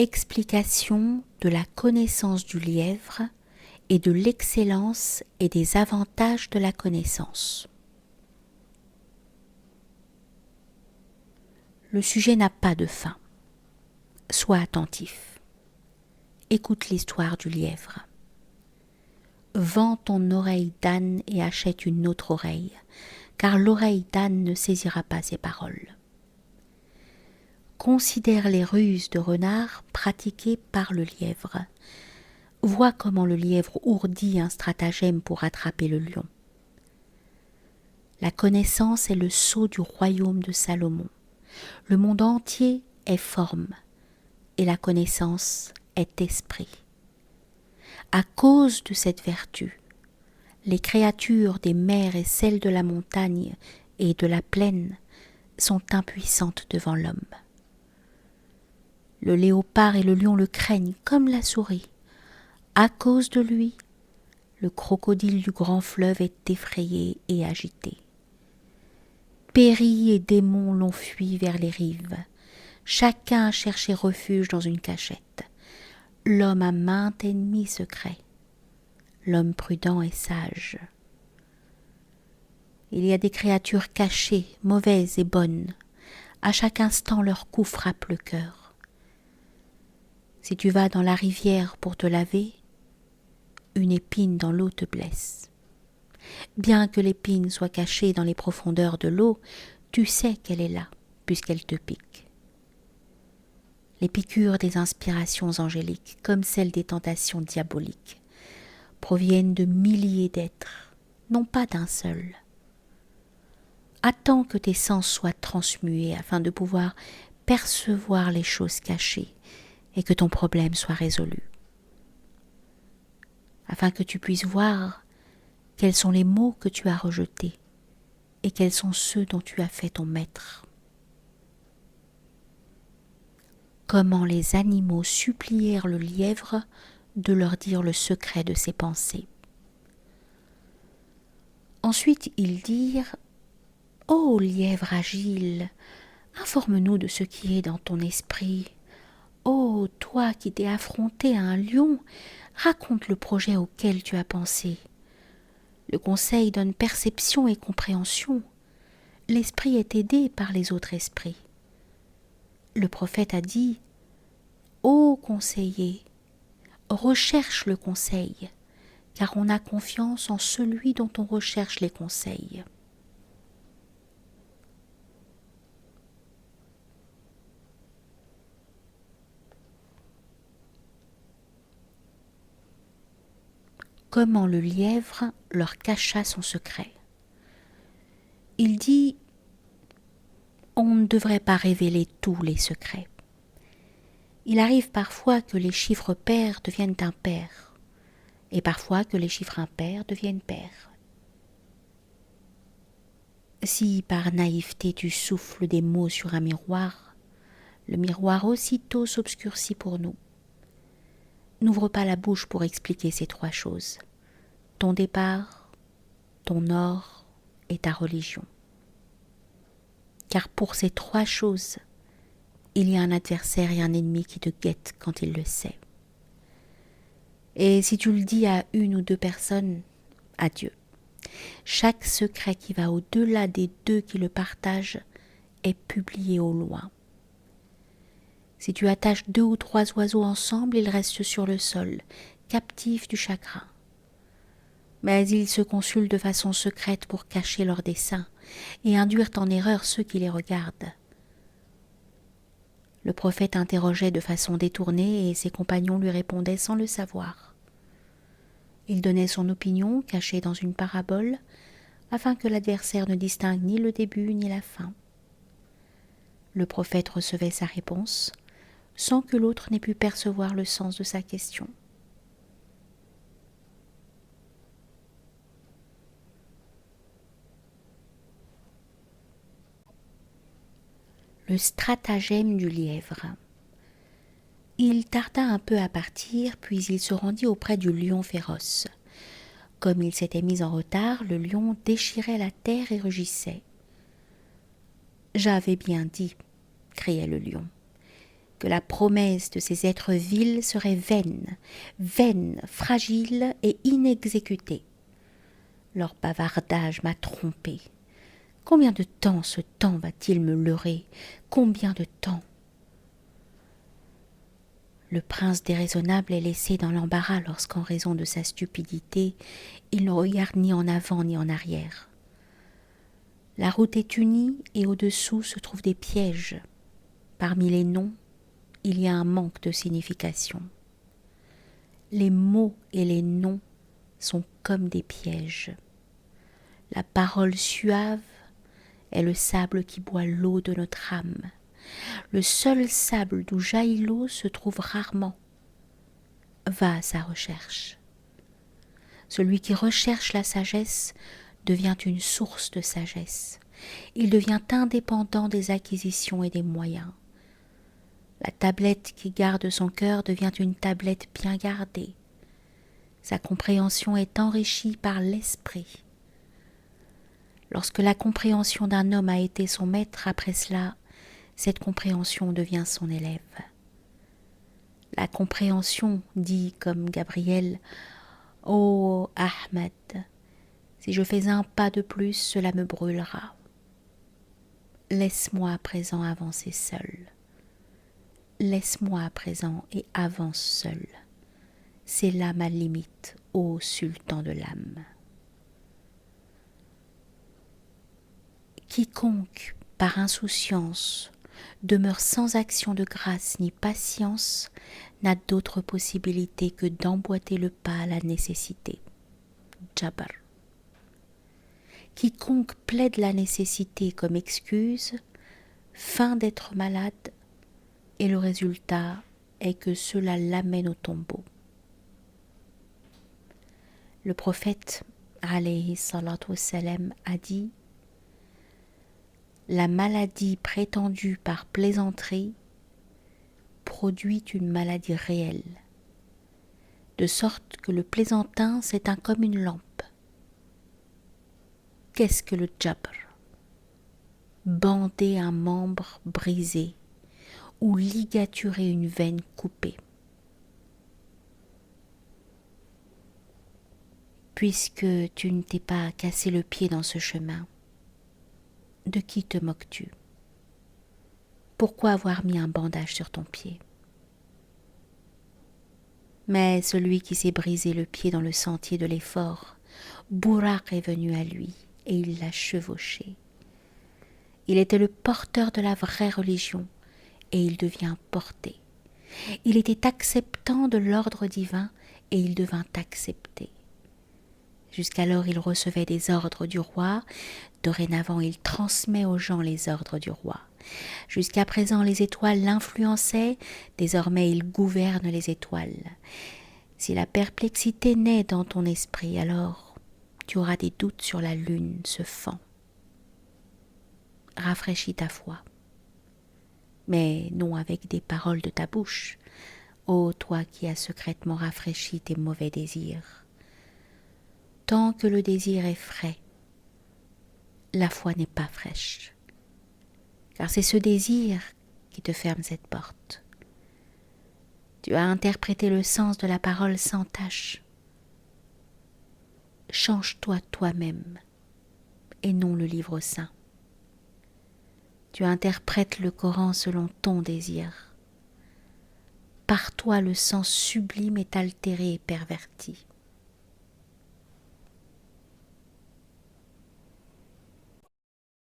Explication de la connaissance du lièvre et de l'excellence et des avantages de la connaissance. Le sujet n'a pas de fin. Sois attentif. Écoute l'histoire du lièvre. Vends ton oreille d'âne et achète une autre oreille, car l'oreille d'âne ne saisira pas ces paroles. Considère les ruses de renard pratiquées par le lièvre. Vois comment le lièvre ourdit un stratagème pour attraper le lion. La connaissance est le sceau du royaume de Salomon. Le monde entier est forme, et la connaissance est esprit. À cause de cette vertu, les créatures des mers et celles de la montagne et de la plaine sont impuissantes devant l'homme. Le léopard et le lion le craignent comme la souris. À cause de lui, le crocodile du grand fleuve est effrayé et agité. Péris et démons l'ont fui vers les rives. Chacun a cherché refuge dans une cachette. L'homme a maint ennemi secret. L'homme prudent est sage. Il y a des créatures cachées, mauvaises et bonnes. À chaque instant, leur coup frappe le cœur. Si tu vas dans la rivière pour te laver, une épine dans l'eau te blesse. Bien que l'épine soit cachée dans les profondeurs de l'eau, tu sais qu'elle est là, puisqu'elle te pique. Les piqûres des inspirations angéliques, comme celles des tentations diaboliques, proviennent de milliers d'êtres, non pas d'un seul. Attends que tes sens soient transmués afin de pouvoir percevoir les choses cachées et que ton problème soit résolu. Afin que tu puisses voir quels sont les mots que tu as rejetés et quels sont ceux dont tu as fait ton maître. Comment les animaux supplièrent le lièvre de leur dire le secret de ses pensées. Ensuite ils dirent « Ô lièvre agile, informe-nous de ce qui est dans ton esprit. Ô toi qui t'es affronté à un lion, raconte le projet auquel tu as pensé. Le conseil donne perception et compréhension. L'esprit est aidé par les autres esprits. Le prophète a dit « Ô conseiller, recherche le conseil, car on a confiance en celui dont on recherche les conseils. » Comment le lièvre leur cacha son secret. Il dit « On ne devrait pas révéler tous les secrets. Il arrive parfois que les chiffres pairs deviennent impairs, et parfois que les chiffres impairs deviennent pairs. Si par naïveté tu souffles des mots sur un miroir, le miroir aussitôt s'obscurcit pour nous. N'ouvre pas la bouche pour expliquer ces trois choses. Ton départ, ton or et ta religion. Car pour ces trois choses, il y a un adversaire et un ennemi qui te guettent quand il le sait. Et si tu le dis à une ou deux personnes, adieu. Chaque secret qui va au-delà des deux qui le partagent est publié au loin. Si tu attaches 2 ou 3 oiseaux ensemble, ils restent sur le sol, captifs du chagrin. Mais ils se consultent de façon secrète pour cacher leurs desseins et induire en erreur ceux qui les regardent. Le prophète interrogeait de façon détournée et ses compagnons lui répondaient sans le savoir. Il donnait son opinion cachée dans une parabole afin que l'adversaire ne distingue ni le début ni la fin. Le prophète recevait sa réponse sans que l'autre n'ait pu percevoir le sens de sa question. Le stratagème du lièvre. Il tarda un peu à partir, puis il se rendit auprès du lion féroce. Comme il s'était mis en retard, le lion déchirait la terre et rugissait. « J'avais bien dit, » criait le lion, « que la promesse de ces êtres vils serait vaine, fragile et inexécutée. Leur bavardage m'a trompé. Combien de temps ce temps va-t-il me leurrer? Combien de temps? Le prince déraisonnable est laissé dans l'embarras lorsqu'en raison de sa stupidité, il ne regarde ni en avant ni en arrière. La route est unie et au-dessous se trouvent des pièges. Parmi les noms, il y a un manque de signification. Les mots et les noms sont comme des pièges. La parole suave est le sable qui boit l'eau de notre âme. Le seul sable d'où jaillit l'eau se trouve rarement. Va à sa recherche. Celui qui recherche la sagesse devient une source de sagesse. Il devient indépendant des acquisitions et des moyens. La tablette qui garde son cœur devient une tablette bien gardée. Sa compréhension est enrichie par l'esprit. Lorsque la compréhension d'un homme a été son maître, après cela, cette compréhension devient son élève. La compréhension dit comme Gabriel: « Ô Ahmed, si je fais un pas de plus, cela me brûlera. Laisse-moi à présent avancer seul. Laisse-moi à présent et avance seul. C'est là ma limite, ô sultan de l'âme. » Quiconque, par insouciance, demeure sans action de grâce ni patience, n'a d'autre possibilité que d'emboîter le pas à la nécessité. Jabr. Quiconque plaide la nécessité comme excuse, feint d'être malade, et le résultat est que cela l'amène au tombeau. Le prophète, alayhi salatu wassalam, a dit: la maladie prétendue par plaisanterie produit une maladie réelle, de sorte que le plaisantin s'éteint comme une lampe. Qu'est-ce que le jabr? Bander un membre brisé ou ligaturer une veine coupée. Puisque tu ne t'es pas cassé le pied dans ce chemin, de qui te moques-tu? Pourquoi avoir mis un bandage sur ton pied? Mais celui qui s'est brisé le pied dans le sentier de l'effort, Bouraq est venu à lui et il l'a chevauché. Il était le porteur de la vraie religion et il devient porté. Il était acceptant de l'ordre divin et il devint accepté. Jusqu'alors il recevait des ordres du roi, dorénavant il transmet aux gens les ordres du roi. Jusqu'à présent les étoiles l'influençaient, désormais il gouverne les étoiles. Si la perplexité naît dans ton esprit, alors tu auras des doutes sur la lune, ce fan. Rafraîchis ta foi, mais non avec des paroles de ta bouche, ô toi qui as secrètement rafraîchi tes mauvais désirs. Tant que le désir est frais, la foi n'est pas fraîche, car c'est ce désir qui te ferme cette porte. Tu as interprété le sens de la parole sans tache. Change-toi toi-même et non le livre saint. Tu interprètes le Coran selon ton désir. Par toi le sens sublime est altéré et perverti.